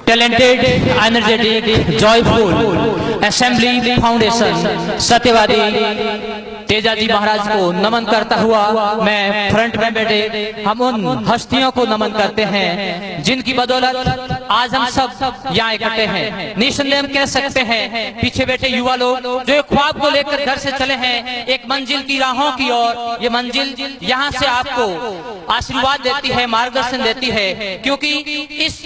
talented, energetic, joyful assembly foundation सत्यवादी तेजा जी महाराज को नमन करता हुआ मैं फ्रंट में बैठे हम उन हस्तियों को नमन करते हैं जिनकी बदौलत आज हम सब यहाँ इकट्ठे हैं। निसंदेह हम कह सकते हैं पीछे बैठे युवा लोग जो एक ख्वाब को लेकर घर से चले हैं एक मंजिल की राहों की ओर। ये मंजिल यहाँ से आपको आशीर्वाद देती है, मार्गदर्शन देती है, क्योंकि इस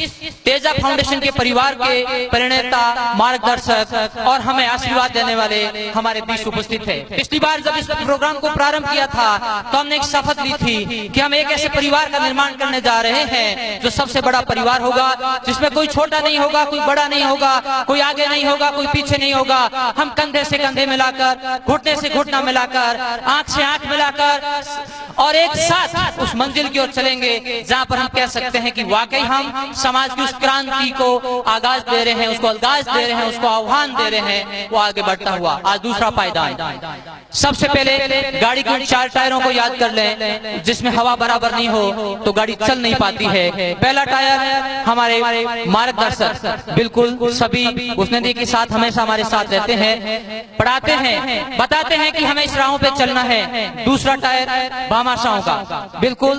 तेजा फाउंडेशन के परिवार के प्रणेता, मार्गदर्शक और हमें आशीर्वाद देने वाले हमारे बीच उपस्थित है। पिछली बार जब इस प्रोग्राम को प्रारंभ किया था तो हमने एक शपथ ली थी कि हम एक ऐसे परिवार का निर्माण करने जा रहे हैं जो सबसे बड़ा परिवार होगा, जिसमें कोई छोटा नहीं होगा, कोई बड़ा नहीं होगा, कोई आगे नहीं होगा, कोई पीछे नहीं होगा। हम कंधे से कंधे मिलाकर, घुटने से घुटना मिलाकर, आंख से आंख मिलाकर और एक साथ उस मंजिल की ओर चलेंगे जहां पर हम कह सकते हैं कि वाकई हम समाज की उस क्रांति को आगाज दे रहे हैं, उसको अलगाज दे रहे हैं, उसको आह्वान दे रहे हैं, वो आगे बढ़ता हुआ। आज दूसरा पायदान, सबसे पहले गाड़ी के 4 टायरों को याद कर लें, जिसमें हवा बराबर नहीं हो तो गाड़ी चल नहीं पाती है। पहला टायर हमारे मार्गदर्शक बिल्कुल सभी उस नदी के साथ हमेशा हमारे साथ रहते हैं, पढ़ाते हैं, बताते हैं कि हमें इस राहों पे चलना है। दूसरा टायर भामाशाहों का, बिल्कुल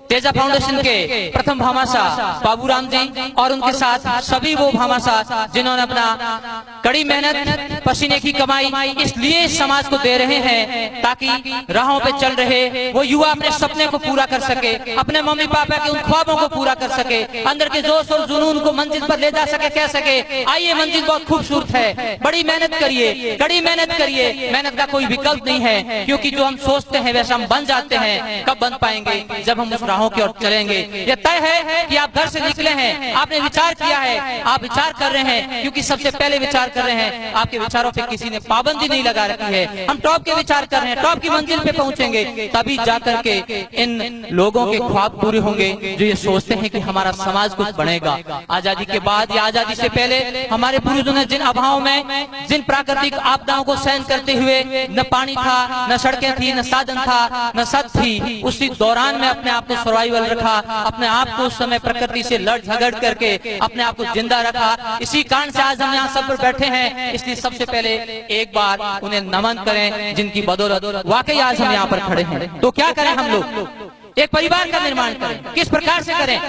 तेजा फाउंडेशन के प्रथम भामाशाह बाबूराम जी और उनके साथ सभी वो भामाशाह जिन्होंने अपना कड़ी मेहनत, पसीने की कमाई इसलिए समाज को दे रहे हैं ताकि राहों पे चल रहे वो युवा अपने सपने को पूरा कर सके, अपने मम्मी पापा के उन ख्वाबों को पूरा कर सके, अंदर के जोश और जुनून को मंजिल पर ले जा सके, कह सके आइए मंजिल बहुत खूबसूरत है, बड़ी मेहनत करिए, कड़ी मेहनत करिए। मेहनत का कोई विकल्प नहीं है, क्योंकि जो हम सोचते हैं वैसा हम बन जाते हैं। कब बन पाएंगे? जब हम उस राहों की ओर चलेंगे। यह तय है कि आप घर से निकले हैं, आपने विचार किया है, आप विचार कर रहे हैं, क्योंकि सबसे पहले विचार कर रहे हैं। आपके विचारों पे किसी ने पाबंदी नहीं लगा रखी है। हम टॉप के विचार कर रहे हैं, टॉप की मंजिल पे पहुंचेंगे, तभी जाकर के इन लोगों के ख्वाब पूरे होंगे जो ये सोचते हैं कि हमारा समाज कुछ बनेगा। आजादी के बाद या आजादी से पहले हमारे पूर्वजों ने जिन अभावों में, जिन प्राकृतिक आपदाओं को सहन करते हुए, न पानी था, न सड़कें थी, न साधन था, न सत थी, उसी दौरान में अपने आप को सर्वाइवल रखा, अपने आप को उस समय प्रकृति से लड़ झगड़ करके अपने आप को जिंदा रखा। इसी कारण से आज हम यहाँ सब पर बैठे हैं। इसलिए सबसे पहले एक बार उन्हें नमन करें जिनकी बदौलत वाकई आज हम यहाँ पर खड़े हैं। तो क्या करें हम लोग? एक परिवार का निर्माण करें। किस प्रकार से करें?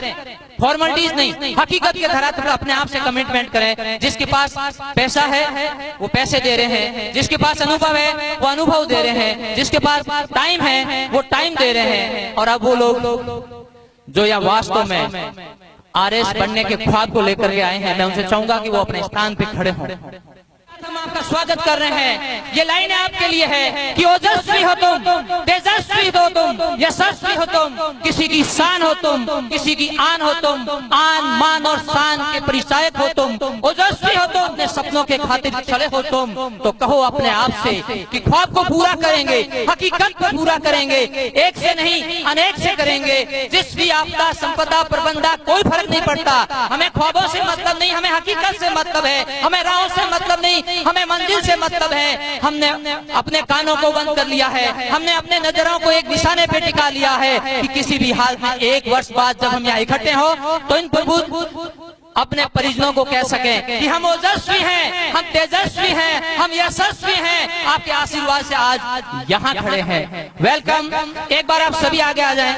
फॉर्मेलिटीज नहीं, हकीकत के धरातल पर अपने आप से कमिटमेंट करें। जिसके पास पैसा है वो पैसे दे रहे हैं, जिसके पास अनुभव है वो अनुभव दे रहे हैं, जिसके पास टाइम है वो टाइम दे रहे हैं। और अब वो लोग जो या वास्तव में आरएस बनने के ख्वाब को लेकर के आए हैं, मैं उनसे चाहूंगा कि वो अपने स्थान पे खड़े हों। हम आपका स्वागत कर रहे हैं। ये लाइनें आपके लिए है कि ओजस्वी हो तुम, तेजस्वी हो तुम, यशस्वी हो तुम, किसी की शान हो तुम, किसी की आन हो तुम, आन मान और शान के परिचायक हो तुम, ओजस्वी हो तुम, अपने सपनों के खातिर चले हो तुम। तो कहो अपने आप से कि ख्वाब को पूरा करेंगे, हकीकत को पूरा करेंगे, एक से नहीं अनेक से करेंगे। जिस भी आपदा, संपदा, प्रबंधा कोई फर्क नहीं पड़ता। हमें ख्वाबों से मतलब नहीं, हमें हकीकत से मतलब है, हमें राहों से मतलब नहीं, हमें मंजिल से मतलब है। हमने अपने कानों को बंद कर लिया है, हमने अपने नजरों को एक निशाने पे टिका लिया है कि किसी भी हाल में 1 वर्ष बाद जब हम यहाँ इकट्ठे हो तो इन प्रभु अपने परिजनों को कह सकें कि हम ओजस्वी हैं, हम तेजस्वी हैं, हम यशस्वी हैं। आपके आशीर्वाद से आज यहाँ खड़े हैं। वेलकम। एक बार आप सभी आगे आ जाएं,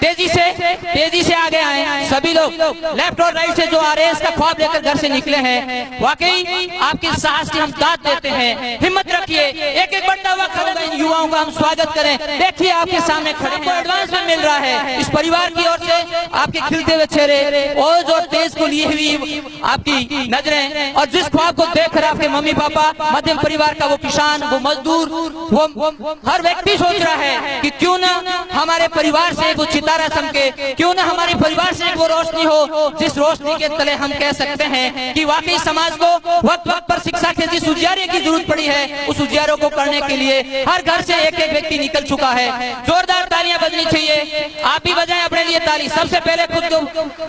तेजी से आगे आए सभी लोग। लेफ्ट और राइट से जो आरएस का ख्वाब लेकर घर से निकले हैं, वाकई आपके साहस की हम दाद देते हैं। हिम्मत रखिए, एक एक बढ़ता हुआ कदम इन युवाओं का हम स्वागत करें। देखिए आपके सामने खड़े हैं, एडवांस में मिल रहा है इस परिवार की ओर से आपके खिलते हुए चेहरे, ओज और तेज को लिए हुई आपकी नजरें, और जिस ख्वाब को देखकर आपके मम्मी पापा, मध्यम परिवार का वो किसान, वो मजदूर, वो हर व्यक्ति सोच रहा है कि क्यों ना हमारे परिवार से वो सितारा चमके, क्यों ना हमारे परिवार से वो रोशनी हो जिस रोशनी के तले हम कह सकते हैं कि वाकई समाज को वक्त वक्त पर शिक्षा के जिस उजियारे की जरूरत पड़ी है, उस उजियारों को करने के लिए हर घर से एक एक व्यक्ति निकल चुका है। जोरदार तालियां बजनी चाहिए। आप भी बजाएं अपने लिए ताली। सबसे पहले खुद को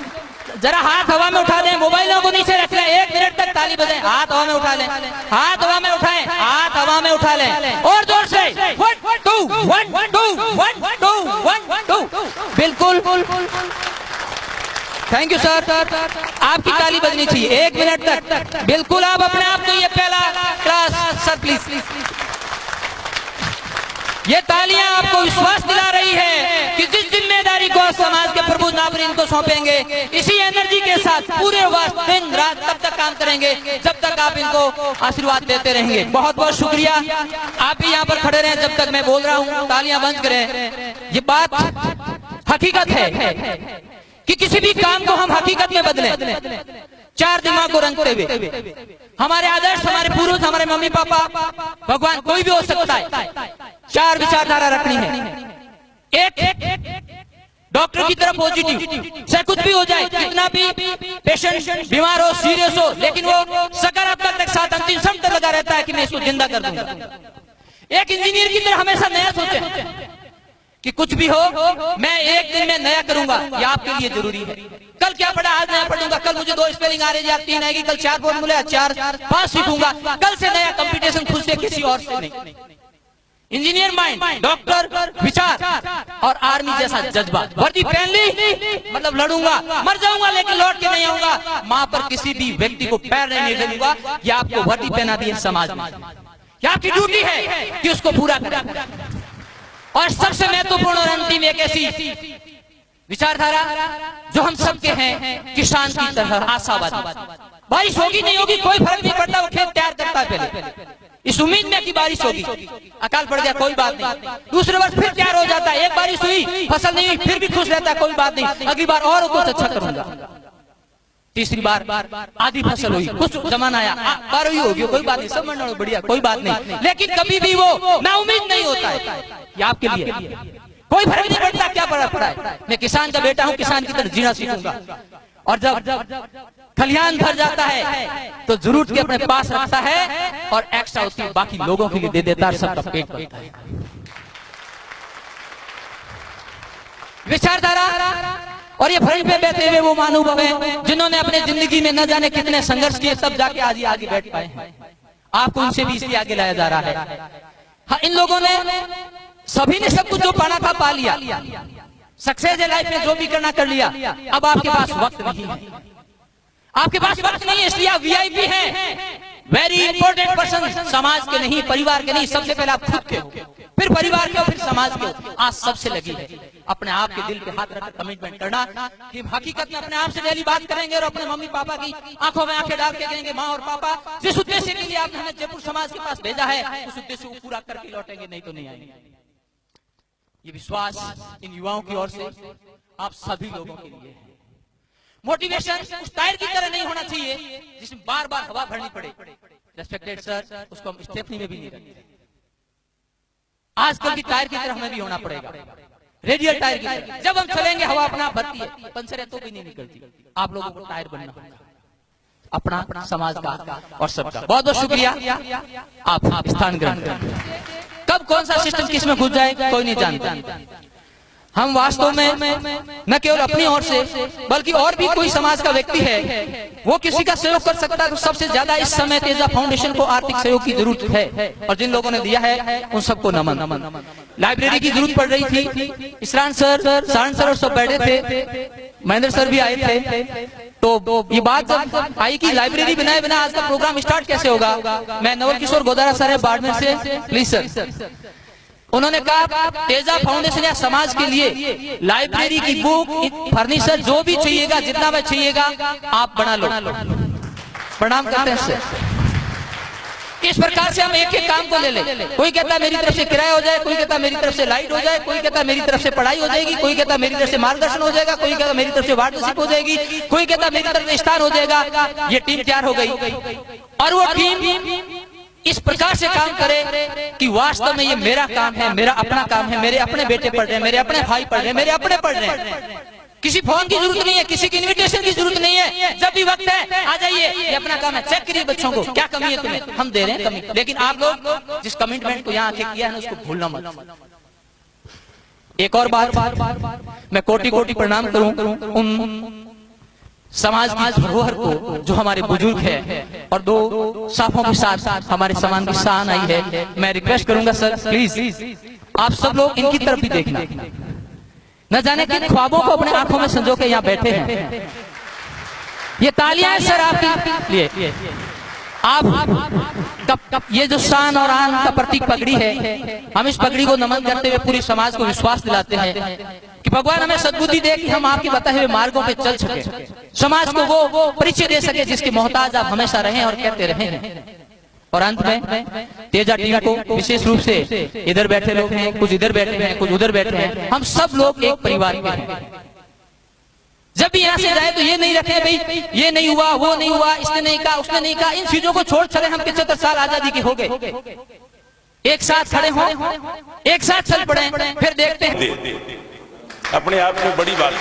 जरा हाथ हवा में उठा दें, मोबाइलों को नीचे रख लें, 1 मिनट तक ताली बजाएं। हाथ हवा में उठा लें, हाथ हवा में उठाएं, हाथ हवा में उठा लें और जोर से 1 2 1 2 1 2 1 2। बिल्कुल थैंक यू सर, आपकी ताली बजनी चाहिए 1 मिनट तक। बिल्कुल आप अपने आप को ये पहला क्लास सर प्लीज। ये तालियां आपको विश्वास दिला रही है कि जिस जिम्मेदारी को समाज के प्रबुद्ध नागरिक को सौंपेंगे, इसी एनर्जी के साथ पूरे वक्त दिन रात तब तक काम करेंगे जब तक आप इनको आशीर्वाद देते रहेंगे। बहुत बहुत शुक्रिया। आप भी यहाँ पर खड़े रहें जब तक मैं बोल रहा हूँ, तालियां बंद करें। ये बात हकीकत है कि किसी भी काम को हम हकीकत में बदलें, 4 दिमाग को रंगते हुए। हमारे आदर्श, हमारे पूर्वज, हमारे मम्मी पापा, भगवान, कोई भी हो सकता है। 4 विचारधारा रखनी है। एक डॉक्टर की तरफ पॉजिटिव, चाहे कुछ भी हो जाए, कितना भी पेशेंट बीमार हो, सीरियस हो, लेकिन वो सकारात्मक के साथ अंतिम क्षण तक लगा रहता है कि मैं इसको जिंदा कर दूंगा। एक इंजीनियर की तरह हमेशा नया सोचे कि कुछ भी हो मैं एक दिन में नया करूंगा। ये आपके लिए जरूरी है। कल क्या पढ़ा, आज नया पढ़ूंगा। कल मुझे 2 स्पेलिंग आ रही है, 3 आएगी, कल 4 फॉर्मूले, 4 5 सीखूंगा। कल से नया कंपटीशन खुद से, किसी और से नहीं। इंजीनियर माइंड, डॉक्टर विचार, और आर्मी जैसा जज्बा। वर्दी पहन ली मतलब लड़ूंगा, मर जाऊंगा लेकिन लौट के नहीं आऊंगा। माँ पर किसी भी व्यक्ति को पैर नहीं डालूंगा। ये आपको वर्दी पहना दी है समाज में। ये आपकी ड्यूटी है कि उसको पूरा करें। और सबसे महत्वपूर्ण और अंतिम एक ऐसी विचारधारा जो हम सबके हैं, किसान की तरह आशावादी। बारिश होगी नहीं होगी कोई फर्क नहीं पड़ता, वो खेत तैयार करता है पहले इस उम्मीद में कि बारिश होगी। अकाल पड़ गया कोई बात नहीं, दूसरे वर्ष फिर तैयार हो जाता है। एक बारिश हुई, फसल नहीं हुई, फिर भी खुश रहता है, कोई बात नहीं, अगली बार और कुछ अच्छा करूंगा। तीसरी बार आधी फसल हुई, कुछ जमाना आया, 12वीं होगी, कोई बात नहीं, सब मंडल बढ़िया, कोई बात नहीं। लेकिन कभी भी वो नाउम्मीद नहीं होता है। ये आपके लिए कोई फर्क नहीं पड़ता क्या पड़ा है। मैं किसान का बेटा हूँ, किसान की तरह जीना सीखूंगा। और जब खलिहान भर जाता है तो जरूरत के अपने पास रखता है और एक्स्ट्रा उसकी बाकी लोगों के लिए दे देता है, सबका पेट भरता है। विचारधारा और ये फ्रंट पे बैठे हुए वो महानुभाव हैं जिन्होंने अपने जिंदगी में न जाने कितने संघर्ष किए, सब जाके आज आगे बैठ पाए हैं। आपको उनसे भी इसलिए आगे लाया जा रहा है। हाँ, इन लोगों ने सभी ने सब कुछ जो पाना था पा लिया, सक्सेस है लाइफ में, जो भी करना कर लिया। अब आपके पास वक्त नहीं है, आपके पास वक्त नहीं है, इसलिए आप वीआईपी हैं, वेरी इंपॉर्टेंट पर्सन। समाज के नहीं, परिवार के नहीं, सबसे पहले आप खुद के हो, फिर परिवार के हो, फिर समाज के हो। आज सबसे लगी है अपने आप के दिल पे हाथ रखकर कमिटमेंट करना कि हकीकत में अपने आप से डेली बात करेंगे और अपने मम्मी पापा की आंखों में आंखें डाल के कहेंगे, माँ और पापा जिस उद्देश्य के लिए आपने हमें जयपुर समाज के पास भेजा है, उस उद्देश्य को पूरा करके लौटेंगे, नहीं तो नहीं आएंगे। ये विश्वास इन युवाओं की ओर से आप सभी लोगों के लिए है। मोटिवेशन उस टायर की तरह नहीं होना चाहिए जिसमें बार बार हवा भरनी पड़े। रेस्पेक्टेड सर, उसको हम स्टेपनी में भी नहीं रखते। आजकल की टायर की तरह हमें भी होना पड़ेगा, रेडियल टायर की तरह। जब हम चलेंगे हवा अपना भरती है, पंचर है तो भी नहीं निकलती। आप लोगों को टायर बनना होगा, अपना, समाज का और सबका। बहुत बहुत शुक्रिया, आप स्थान ग्रहण करें। कब कौन सा सिस्टम किस में घुस जाए कोई नहीं जानता। हम वास्तव में न केवल अपनी ओर से बल्कि और भी कोई समाज का व्यक्ति है वो किसी का सहयोग कर सकता है, तो सबसे ज्यादा इस समय तेजा फाउंडेशन को आर्थिक सहयोग की जरूरत है। और जिन लोगों ने दिया है उन सबको नमन। लाइब्रेरी की जरूरत पड़ रही थी, इसरान सर, सारण सर और सब बैठे थे, महेंद्र सर भी आए थे। तो ये बात जब आई कि लाइब्रेरी बनाए बिना आज का प्रोग्राम स्टार्ट कैसे होगा। मैं नवल किशोर गोदारा सर है बाड़मेर से, प्लीज सर। उन्होंने कहा तेजा फाउंडेशन या समाज के लिए लाइब्रेरी की बुक, फर्नीचर जो भी चाहिएगा, जितना भी चाहिएगा आप बना लो। प्रणाम करते हैं सर। इस प्रकार से हम एक एक काम को ले ले। कोई कहता है मेरी तरफ से किराया हो जाए, कोई कहता है मेरी तरफ से लाइट हो जाए, कोई कहता है मेरी तरफ से पढ़ाई हो जाएगी, कोई कहता है मेरी तरफ से मार्गदर्शन हो जाएगा, कोई कहता है मेरी तरफ से वार्डशिप हो जाएगी, कोई कहता है मेरी तरफ से स्थान हो जाएगा। ये टीम तैयार हो गई और वो टीम इस प्रकार से काम करे कि वास्तव में ये मेरा काम है, मेरा अपना काम है, मेरे अपने बेटे पढ़ रहे हैं, मेरे अपने भाई पढ़ रहे हैं, मेरे अपने पढ़ रहे हैं। किसी फोन की जरूरत नहीं है, किसी की इनविटेशन की जरूरत नहीं है। जब भी वक्त है आ जाइए, ये अपना काम है। चेक करिए बच्चों को क्या कमी है तुम्हें, हम दे रहे हैं कमी। लेकिन आप लोग जिस कमिटमेंट को यहाँ आके किया है ना, उसको भूलना मत। एक और बात मैं कोटि कोटि प्रणाम करूं उन समाज की धरोहर को जो हमारे बुजुर्ग है और दो साफों के साथ हमारे सम्मान की शान आई है। मैं रिक्वेस्ट करूंगा सर प्लीज आप सब लोग इनकी तरफ भी देखना। न जाने किन ख्वाबों को अपने आंखों में संजो के यहाँ बैठे हैं। ये तालियां हैं सर आपके लिए। आप ये जो शान और आन का प्रतीक पगड़ी है, हम इस पगड़ी को नमन करते हुए पूरी समाज को विश्वास दिलाते हैं कि भगवान हमें सद्बुद्धि दे कि हम आपके बताए हुए मार्गों पे चल सके, समाज को वो परिचय दे सके जिसके मोहताज आप हमेशा रहे और कहते रहे हैं। और अंत में तेजा टीम को विशेष रूप से इधर बैठे लोग हैं, कुछ इधर बैठे हैं, कुछ उधर बैठे हैं, हम सब लोग एक परिवार के हैं। जब भी यहाँ से जाए तो ये नहीं रखे भाई ये नहीं हुआ, वो नहीं हुआ, इसने नहीं कहा, उसने नहीं कहा, इन चीजों को छोड़ चले। हम 75 साल आजादी के हो गए, एक साथ खड़े हों, एक साथ चल पड़े, फिर देखते हैं। अपने आप में बड़ी बात